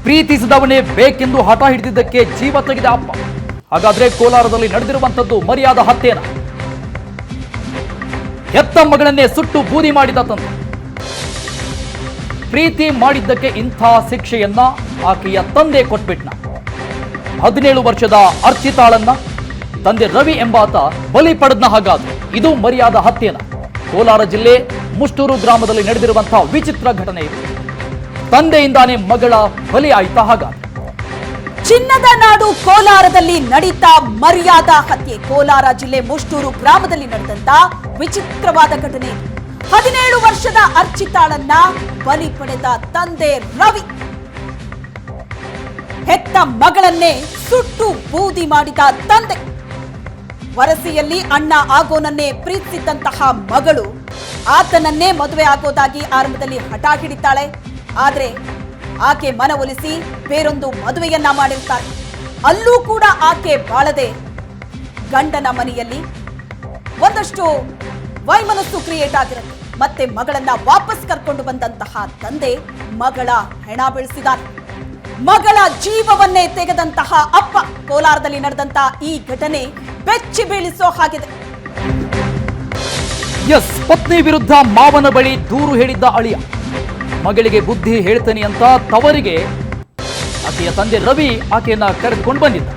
ಪ್ರೀತಿಸಿದವನೇ ಬೇಕೆಂದು ಹಠ ಹಿಡಿದಿದ್ದಕ್ಕೆ ಜೀವ ತೆಗೆದ ಅಪ್ಪ. ಹಾಗಾದ್ರೆ ಕೋಲಾರದಲ್ಲಿ ನಡೆದಿರುವಂತದ್ದು ಮರ್ಯಾದ ಹತ್ಯೆನ? ಹೆತ್ತ ಮಗಳನ್ನೇ ಸುಟ್ಟು ಬೂದಿ ಮಾಡಿದ ತಂದೆ. ಪ್ರೀತಿ ಮಾಡಿದ್ದಕ್ಕೆ ಇಂಥ ಶಿಕ್ಷೆಯನ್ನ ಆಕೆಯ ತಂದೆ ಕೊಟ್ಬಿಟ್ನ. 17 ವರ್ಷದ ಅರ್ಚಿತಾಳನ್ನ ತಂದೆ ರವಿ ಎಂಬಾತ ಬಲಿ ಪಡೆದ್ನ. ಹಾಗಾದ್ರೆ ಇದು ಮರ್ಯಾದ ಹತ್ಯೆನ? ಕೋಲಾರ ಜಿಲ್ಲೆ ಮುಷ್ಟೂರು ಗ್ರಾಮದಲ್ಲಿ ನಡೆದಿರುವಂತಹ ವಿಚಿತ್ರ ಘಟನೆ ಇದು. ತಂದೆಯಿಂದಾನೇ ಮಗಳ ಬಲಿ ಆಯ್ತಾ? ಹಾಗಾದ್ರೆ ಚಿನ್ನದ ನಾಡು ಕೋಲಾರದಲ್ಲಿ ನಡೀತಾ ಮರ್ಯಾದ ಹತ್ಯೆ. ಕೋಲಾರ ಜಿಲ್ಲೆ ಮುಷ್ಟೂರು ಗ್ರಾಮದಲ್ಲಿ ನಡೆದಂತ ವಿಚಿತ್ರವಾದ ಘಟನೆ. 17 ವರ್ಷದ ಅರ್ಚಿತಾಳನ್ನ ಬಲಿ ಪಡೆದ ತಂದೆ ರವಿ. ಹೆತ್ತ ಮಗಳನ್ನೇ ಸುಟ್ಟು ಬೂದಿ ಮಾಡಿದ ತಂದೆ. ವರಸೆಯಲ್ಲಿ ಅಣ್ಣ ಆಗೋನನ್ನೇ ಪ್ರೀತಿಸಿದ್ದಂತಹ ಮಗಳು ಆತನನ್ನೇ ಮದುವೆ ಆಗೋದಾಗಿ ಆರಂಭದಲ್ಲಿ ಹಠ ಹಿಡಿತಾಳೆ. ಆದ್ರೆ ಆಕೆ ಮನವೊಲಿಸಿ ಬೇರೊಂದು ಮದುವೆಯನ್ನ ಮಾಡಿರ್ತಾರೆ. ಅಲ್ಲೂ ಕೂಡ ಆಕೆ ಬಾಳದೆ ಗಂಡನ ಮನೆಯಲ್ಲಿ ಒಂದಷ್ಟು ವೈಮನಸ್ಸು ಕ್ರಿಯೇಟ್ ಆಗಿರುತ್ತೆ. ಮತ್ತೆ ಮಗಳನ್ನ ವಾಪಸ್ ಕರ್ಕೊಂಡು ಬಂದಂತಹ ತಂದೆ ಮಗಳ ಹೆಣ ಬೀಳಿಸಿದಾನೆ. ಮಗಳ ಜೀವವನ್ನೇ ತೆಗೆದಂತಹ ಅಪ್ಪ. ಕೋಲಾರದಲ್ಲಿ ನಡೆದಂತಹ ಈ ಘಟನೆ ಬೆಚ್ಚಿ ಬೀಳಿಸೋ ಹಾಗಿದೆ. ಎಸ್, ಪತ್ನಿ ವಿರುದ್ಧ ಮಾವನ ಬಳಿ ದೂರು ಹೇಳಿದ್ದ ಅಳಿಯ. ಮಗಳಿಗೆ ಬುದ್ಧಿ ಹೇಳ್ತೇನೆ ಅಂತ ತವರಿಗೆ ಆಕೆಯ ತಂದೆ ರವಿ ಆಕೆಯನ್ನ ಕರೆದುಕೊಂಡು ಬಂದಿದ್ದ.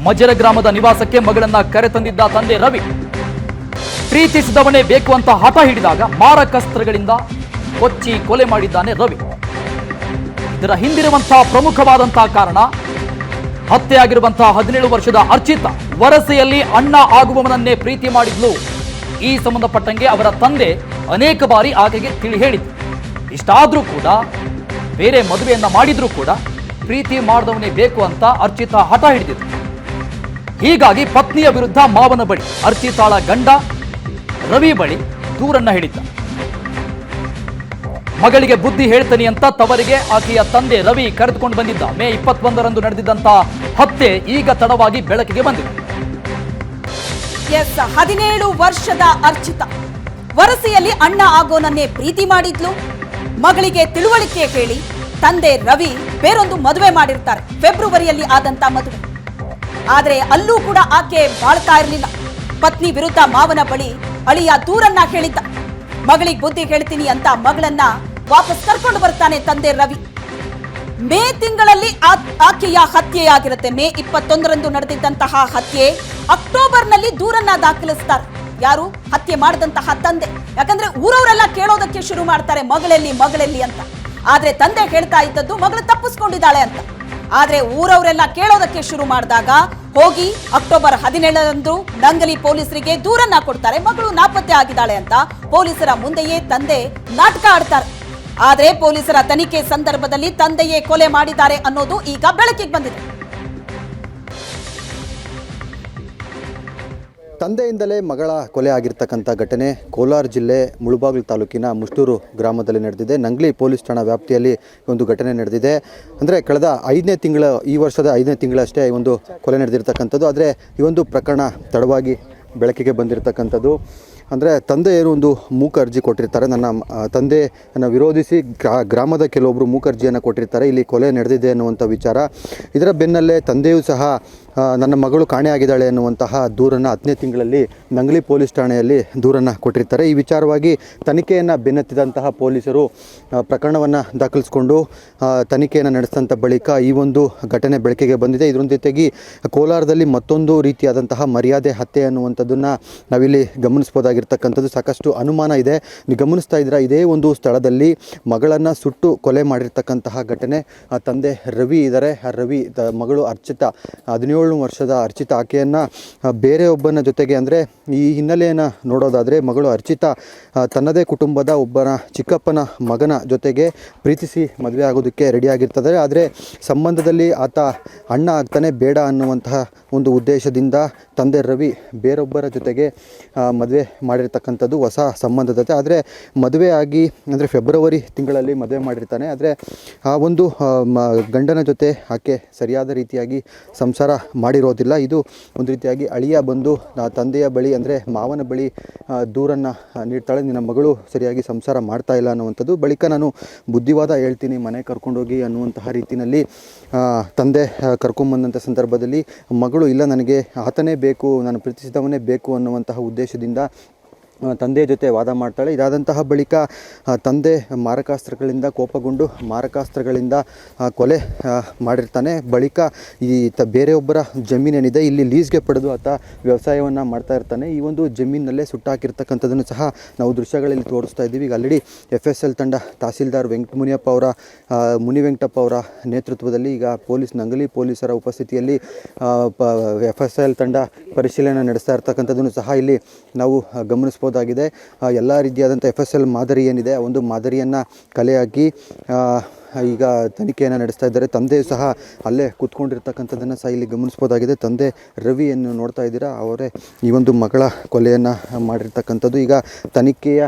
ಮಜರ ಗ್ರಾಮದ ನಿವಾಸಕ್ಕೆ ಮಗಳನ್ನ ಕರೆತಂದಿದ್ದ ತಂದೆ ರವಿ ಪ್ರೀತಿಸಿದವನೇ ಬೇಕು ಅಂತ ಹಠ ಹಿಡಿದಾಗ ಮಾರಕಸ್ತ್ರಗಳಿಂದ ಕೊಚ್ಚಿ ಕೊಲೆ ಮಾಡಿದ್ದಾನೆ ರವಿ. ಇದರ ಹಿಂದಿರುವಂತಹ ಪ್ರಮುಖವಾದಂತಹ ಕಾರಣ ಹತ್ಯೆಯಾಗಿರುವಂತಹ 17 ವರ್ಷದ ಅರ್ಚಿತಾ ವರಸೆಯಲ್ಲಿ ಅಣ್ಣ ಆಗುವವನನ್ನೇ ಪ್ರೀತಿ ಮಾಡಿದ್ಲು. ಈ ಸಂಬಂಧಪಟ್ಟಂಗೆ ಅವರ ತಂದೆ ಅನೇಕ ಬಾರಿ ಆಕೆಗೆ ತಿಳಿ ಹೇಳಿದ್ರು. ಇಷ್ಟಾದ್ರೂ ಕೂಡ ಬೇರೆ ಮದುವೆಯನ್ನ ಮಾಡಿದ್ರೂ ಕೂಡ ಪ್ರೀತಿ ಮಾಡಿದವನೇ ಬೇಕು ಅಂತ ಅರ್ಚಿತಾ ಹಠ ಹಿಡಿದಿದ್ರು. ಹೀಗಾಗಿ ಪತ್ನಿಯ ವಿರುದ್ಧ ಮಾವನ ಬಳಿ ಅರ್ಚಿತಾಳ ಗಂಡ ರವಿ ಬಳಿ ದೂರನ್ನ ಹೇಳಿದ್ದ. ಮಗಳಿಗೆ ಬುದ್ಧಿ ಹೇಳ್ತೇನೆ ಅಂತ ತವರಿಗೆ ಆಕೆಯ ತಂದೆ ರವಿ ಕರೆದುಕೊಂಡು ಬಂದಿದ್ದ. ಮೇ 21ರಂದು ನಡೆದಿದ್ದಂತ ಹತ್ಯೆ ಈಗ ತಡವಾಗಿ ಬೆಳಕಿಗೆ ಬಂದಿದೆ. 17 ವರ್ಷದ ಅರ್ಚಿತಾ ವರಸೆಯಲ್ಲಿ ಅಣ್ಣ ಆಗೋನನ್ನೇ ಪ್ರೀತಿ ಮಾಡಿದ್ಲು. ಮಗಳಿಗೆ ತಿಳುವಳಿಕೆ ಹೇಳಿ ತಂದೆ ರವಿ ಬೇರೊಂದು ಮದುವೆ ಮಾಡಿರ್ತಾರೆ. ಫೆಬ್ರವರಿಯಲ್ಲಿ ಆದಂತ ಮದುವೆ. ಆದ್ರೆ ಅಲ್ಲೂ ಕೂಡ ಆಕೆ ಬಾಳ್ತಾ ಇರಲಿಲ್ಲ. ಪತ್ನಿ ವಿರುದ್ಧ ಮಾವನ ಬಳಿ ಅಳಿಯ ದೂರನ್ನ ಹೇಳಿದ್ದ. ಮಗಳಿಗೆ ಬುದ್ಧಿ ಹೇಳ್ತೀನಿ ಅಂತ ಮಗಳನ್ನ ವಾಪಸ್ ಕರ್ಕೊಂಡು ಬರ್ತಾನೆ ತಂದೆ ರವಿ. ಮೇ ತಿಂಗಳಲ್ಲಿ ಆಕೆಯ ಹತ್ಯೆಯಾಗಿರುತ್ತೆ. ಮೇ 21ರಂದು ನಡೆದಿದ್ದಂತಹ ಹತ್ಯೆ. ಅಕ್ಟೋಬರ್ನಲ್ಲಿ ದೂರನ್ನ ದಾಖಲಿಸ್ತಾರೆ. ಯಾರು? ಹತ್ಯೆ ಮಾಡಿದಂತಹ ತಂದೆ. ಯಾಕಂದ್ರೆ ಊರವರೆಲ್ಲ ಕೇಳೋದಕ್ಕೆ ಶುರು ಮಾಡ್ತಾರೆ, ಮಗಳೆಲ್ಲಿ ಅಂತ. ಆದ್ರೆ ತಂದೆ ಹೇಳ್ತಾ ಇದ್ದದ್ದು ಮಗಳು ತಪ್ಪಿಸ್ಕೊಂಡಿದ್ದಾಳೆ ಅಂತ. ಆದ್ರೆ ಊರವರೆಲ್ಲ ಕೇಳೋದಕ್ಕೆ ಶುರು ಮಾಡಿದಾಗ ಹೋಗಿ ಅಕ್ಟೋಬರ್ 17ರಂದು ನಂಗಲಿ ಪೊಲೀಸರಿಗೆ ದೂರನ್ನ ಕೊಡ್ತಾರೆ. ಮಗಳು ನಾಪತ್ತೆ ಆಗಿದ್ದಾಳೆ ಅಂತ ಪೊಲೀಸರ ಮುಂದೆಯೇ ತಂದೆ ನಾಟಕ ಆಡ್ತಾರೆ. ಆದ್ರೆ ಪೊಲೀಸರ ತನಿಖೆ ಸಂದರ್ಭದಲ್ಲಿ ತಂದೆಯೇ ಕೊಲೆ ಮಾಡಿದ್ದಾರೆ ಅನ್ನೋದು ಈಗ ಬೆಳಕಿಗೆ ಬಂದಿದೆ. ತಂದೆಯಿಂದಲೇ ಮಗಳ ಕೊಲೆ ಆಗಿರ್ತಕ್ಕಂಥ ಘಟನೆ ಕೋಲಾರ ಜಿಲ್ಲೆ ಮುಳಬಾಗಿಲು ತಾಲೂಕಿನ ಮುಷ್ಟೂರು ಗ್ರಾಮದಲ್ಲಿ ನಡೆದಿದೆ. ನಂಗ್ಲಿ ಪೊಲೀಸ್ ಠಾಣಾ ವ್ಯಾಪ್ತಿಯಲ್ಲಿ ಒಂದು ಘಟನೆ ನಡೆದಿದೆ. ಅಂದರೆ ಕಳೆದ ಈ ವರ್ಷದ 5ನೇ ತಿಂಗಳಷ್ಟೇ ಈ ಒಂದು ಕೊಲೆ ನಡೆದಿರ್ತಕ್ಕಂಥದ್ದು. ಆದರೆ ಈ ಒಂದು ಪ್ರಕರಣ ತಡವಾಗಿ ಬೆಳಕಿಗೆ ಬಂದಿರತಕ್ಕಂಥದ್ದು. ಅಂದರೆ ತಂದೆ ಏನು ಒಂದು ಮೂಕ ಅರ್ಜಿ ಕೊಟ್ಟಿರ್ತಾರೆ. ನನ್ನ ತಂದೆಯನ್ನು ವಿರೋಧಿಸಿ ಗ್ರಾಮದ ಕೆಲವೊಬ್ಬರು ಮೂಕ ಅರ್ಜಿಯನ್ನು ಕೊಟ್ಟಿರ್ತಾರೆ. ಇಲ್ಲಿ ಕೊಲೆ ನಡೆದಿದೆ ಅನ್ನುವಂಥ ವಿಚಾರ. ಇದರ ಬೆನ್ನಲ್ಲೇ ತಂದೆಯೂ ಸಹ ನನ್ನ ಮಗಳು ಕಾಣೆಯಾಗಿದ್ದಾಳೆ ಅನ್ನುವಂತಹ ದೂರನ್ನು 10ನೇ ತಿಂಗಳಲ್ಲಿ ನಂಗ್ಲಿ ಪೊಲೀಸ್ ಠಾಣೆಯಲ್ಲಿ ದೂರನ್ನು ಕೊಟ್ಟಿರ್ತಾರೆ. ಈ ವಿಚಾರವಾಗಿ ತನಿಖೆಯನ್ನು ಬೆನ್ನತ್ತಿದಂತಹ ಪೊಲೀಸರು ಪ್ರಕರಣವನ್ನು ದಾಖಲಿಸಿಕೊಂಡು ತನಿಖೆಯನ್ನು ನಡೆಸಿದಂಥ ಬಳಿಕ ಈ ಒಂದು ಘಟನೆ ಬೆಳಕಿಗೆ ಬಂದಿದೆ. ಇದರ ಜೊತೆಗೆ ಕೋಲಾರದಲ್ಲಿ ಮತ್ತೊಂದು ರೀತಿಯಾದಂತಹ ಮರ್ಯಾದೆ ಹತ್ಯೆ ಅನ್ನುವಂಥದ್ದನ್ನು ನಾವಿಲ್ಲಿ ಗಮನಿಸ್ಬೋದಾಗಿರ್ತಕ್ಕಂಥದ್ದು. ಸಾಕಷ್ಟು ಅನುಮಾನ ಇದೆ. ನೀವು ಗಮನಿಸ್ತಾ ಇದ್ದೀರಾ, ಇದೇ ಒಂದು ಸ್ಥಳದಲ್ಲಿ ಮಗಳನ್ನು ಸುಟ್ಟು ಕೊಲೆ ಮಾಡಿರ್ತಕ್ಕಂತಹ ಘಟನೆ. ತಂದೆ ರವಿ ಇದ್ದಾರೆ. ರವಿ ಮಗಳು ಅರ್ಚಿತಾ 17 ವರ್ಷದ ಅರ್ಚಿತಾ ಆಕೆಯನ್ನು ಬೇರೆಯೊಬ್ಬನ ಜೊತೆಗೆ, ಅಂದರೆ ಈ ಹಿನ್ನೆಲೆಯನ್ನು ನೋಡೋದಾದರೆ ಮಗಳು ಅರ್ಚಿತಾ ತನ್ನದೇ ಕುಟುಂಬದ ಒಬ್ಬನ ಚಿಕ್ಕಪ್ಪನ ಮಗನ ಜೊತೆಗೆ ಪ್ರೀತಿಸಿ ಮದುವೆ ಆಗೋದಕ್ಕೆ ರೆಡಿಯಾಗಿರ್ತದೆ. ಆದರೆ ಸಂಬಂಧದಲ್ಲಿ ಆತ ಅಣ್ಣ ಆಗ್ತಾನೆ ಬೇಡ ಅನ್ನುವಂತಹ ಒಂದು ಉದ್ದೇಶದಿಂದ ತಂದೆ ರವಿ ಬೇರೊಬ್ಬರ ಜೊತೆಗೆ ಮದುವೆ ಮಾಡಿರ್ತಕ್ಕಂಥದ್ದು, ಹೊಸ ಸಂಬಂಧದ ಜೊತೆ. ಆದರೆ ಮದುವೆ ಆಗಿ ಅಂದರೆ ಫೆಬ್ರವರಿ ತಿಂಗಳಲ್ಲಿ ಮದುವೆ ಮಾಡಿರ್ತಾನೆ. ಆದರೆ ಆ ಒಂದು ಗಂಡನ ಜೊತೆ ಆಕೆ ಸರಿಯಾದ ರೀತಿಯಾಗಿ ಸಂಸಾರ ಮಾಡಿರೋದಿಲ್ಲ. ಇದು ಒಂದು ರೀತಿಯಾಗಿ ಅಳಿಯ ಬಂದು ತಂದೆಯ ಬಳಿ ಅಂದರೆ ಮಾವನ ಬಳಿ ದೂರನ್ನು ನೀಡ್ತಾಳೆ, ನಿನ್ನ ಮಗಳು ಸರಿಯಾಗಿ ಸಂಸಾರ ಮಾಡ್ತಾ ಇಲ್ಲ ಅನ್ನುವಂಥದ್ದು. ಬಳಿಕ ನಾನು ಬುದ್ಧಿವಾದ ಹೇಳ್ತೀನಿ, ಮನೆ ಕರ್ಕೊಂಡೋಗಿ ಅನ್ನುವಂತಹ ರೀತಿಯಲ್ಲಿ ತಂದೆ ಕರ್ಕೊಂಬಂದಂಥ ಸಂದರ್ಭದಲ್ಲಿ ಮಗಳು ಇಲ್ಲ, ನನಗೆ ಆತನೇ ಬೇಕು, ನಾನು ಪ್ರೀತಿಸಿದವನೇ ಬೇಕು ಅನ್ನುವಂತಹ ಉದ್ದೇಶದಿಂದ ತಂದೆಯ ಜೊತೆ ವಾದ ಮಾಡ್ತಾಳೆ. ಇದಾದಂತಹ ಬಳಿಕ ತಂದೆ ಮಾರಕಾಸ್ತ್ರಗಳಿಂದ ಕೋಪಗೊಂಡು ಮಾರಕಾಸ್ತ್ರಗಳಿಂದ ಕೊಲೆ ಮಾಡಿರ್ತಾನೆ. ಬಳಿಕ ಈ ಬೇರೆಯೊಬ್ಬರ ಜಮೀನೇನಿದೆ ಇಲ್ಲಿ ಲೀಸ್ಗೆ ಪಡೆದು ಆತ ವ್ಯವಸಾಯವನ್ನು ಮಾಡ್ತಾ ಇರ್ತಾನೆ. ಈ ಒಂದು ಜಮೀನಲ್ಲೇ ಸುಟ್ಟಾಕಿರ್ತಕ್ಕಂಥದ್ದನ್ನು ಸಹ ನಾವು ದೃಶ್ಯಗಳಲ್ಲಿ ತೋರಿಸ್ತಾ ಇದ್ದೀವಿ. ಈಗ ಆಲ್ರೆಡಿ FSL ತಂಡ ತಹಸೀಲ್ದಾರ್ ಮುನಿವೆಂಕಟಪ್ಪ ಅವರ ನೇತೃತ್ವದಲ್ಲಿ ಈಗ ನಂಗಲಿ ಪೊಲೀಸರ ಉಪಸ್ಥಿತಿಯಲ್ಲಿ FSL ತಂಡ ಪರಿಶೀಲನೆ ನಡೆಸ್ತಾ ಇರ್ತಕ್ಕಂಥದ್ದನ್ನು ಸಹ ಇಲ್ಲಿ ನಾವು ಗಮನಿಸ್ಬೋದು. ಎಲ್ಲ ರೀತಿಯಾದಂಥ FSL ಮಾದರಿ ಏನಿದೆ ಆ ಒಂದು ಮಾದರಿಯನ್ನು ಕಲೆ ಹಾಕಿ ಈಗ ತನಿಖೆಯನ್ನು ನಡೆಸ್ತಾ ಇದ್ದಾರೆ. ತಂದೆಯು ಸಹ ಅಲ್ಲೇ ಕೂತ್ಕೊಂಡಿರ್ತಕ್ಕಂಥದ್ದನ್ನು ಸಹ ಇಲ್ಲಿ ಗಮನಿಸ್ಬೋದಾಗಿದೆ. ತಂದೆ ರವಿಯನ್ನು ನೋಡ್ತಾ ಇದ್ದೀರಾ, ಅವರೇ ಈ ಒಂದು ಮಗಳ ಕೊಲೆಯನ್ನು ಮಾಡಿರ್ತಕ್ಕಂಥದ್ದು. ಈಗ ತನಿಖೆಯ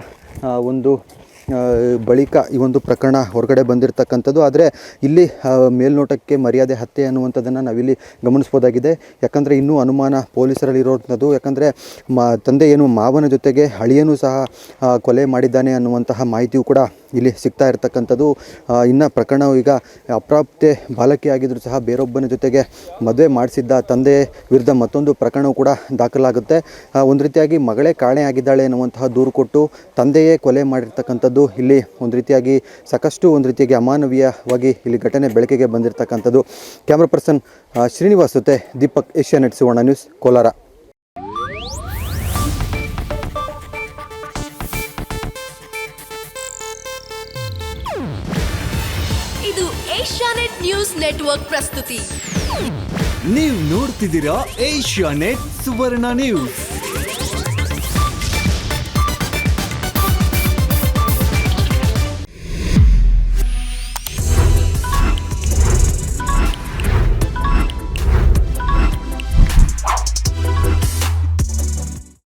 ಒಂದು ಬಳಿಕ ಈ ಒಂದು ಪ್ರಕರಣ ಹೊರಗಡೆ ಬಂದಿರತಕ್ಕಂಥದ್ದು. ಆದರೆ ಇಲ್ಲಿ ಮೇಲ್ನೋಟಕ್ಕೆ ಮರ್ಯಾದೆ ಹತ್ಯೆ ಅನ್ನುವಂಥದ್ದನ್ನು ನಾವಿಲ್ಲಿ ಗಮನಿಸ್ಬೋದಾಗಿದೆ. ಯಾಕಂದರೆ ಇನ್ನೂ ಅನುಮಾನ ಪೊಲೀಸರಲ್ಲಿ ಇರೋವಂಥದ್ದು. ಯಾಕಂದರೆ ತಂದೆ ಏನು ಮಾವನ ಜೊತೆಗೆ ಅಳಿಯನೂ ಸಹ ಕೊಲೆ ಮಾಡಿದ್ದಾನೆ ಅನ್ನುವಂತಹ ಮಾಹಿತಿಯು ಕೂಡ ಇಲ್ಲಿ ಸಿಗ್ತಾ ಇರತಕ್ಕಂಥದ್ದು. ಇನ್ನು ಪ್ರಕರಣವು ಈಗ ಅಪ್ರಾಪ್ತೆ ಬಾಲಕಿಯಾಗಿದ್ದರೂ ಸಹ ಬೇರೊಬ್ಬನ ಜೊತೆಗೆ ಮದುವೆ ಮಾಡಿಸಿದ್ದ ತಂದೆ ವಿರುದ್ಧ ಮತ್ತೊಂದು ಪ್ರಕರಣವು ಕೂಡ ದಾಖಲಾಗುತ್ತೆ. ಒಂದು ರೀತಿಯಾಗಿ ಮಗಳೇ ಕಾಣೆಯಾಗಿದ್ದಾಳೆ ಎನ್ನುವಂತಹ ದೂರು ಕೊಟ್ಟು ತಂದೆಯೇ ಕೊಲೆ ಮಾಡಿರ್ತಕ್ಕಂಥದ್ದು ಇಲ್ಲಿ ಒಂದು ರೀತಿಯಾಗಿ ಸಾಕಷ್ಟು ಒಂದು ರೀತಿಯಾಗಿ ಅಮಾನವೀಯವಾಗಿ ಇಲ್ಲಿ ಘಟನೆ ಬೆಳಕಿಗೆ ಬಂದಿರತಕ್ಕಂಥದ್ದು. ಕ್ಯಾಮ್ರಾ ಪರ್ಸನ್ ಶ್ರೀನಿವಾಸ್ ಜೊತೆ ದೀಪಕ್, ಏಷ್ಯಾನೆಟ್ ಸುವರ್ಣ ನ್ಯೂಸ್, ಕೋಲಾರ. ಇದು ಏಷ್ಯಾನೆಟ್ ನ್ಯೂಸ್ ನೆಟ್ವರ್ಕ್ ಪ್ರಸ್ತುತಿ. ನೀವು ನೋಡ್ತಿದ್ದೀರಾ ಏಷ್ಯಾನೆಟ್ ಸುವರ್ಣ ನ್ಯೂಸ್.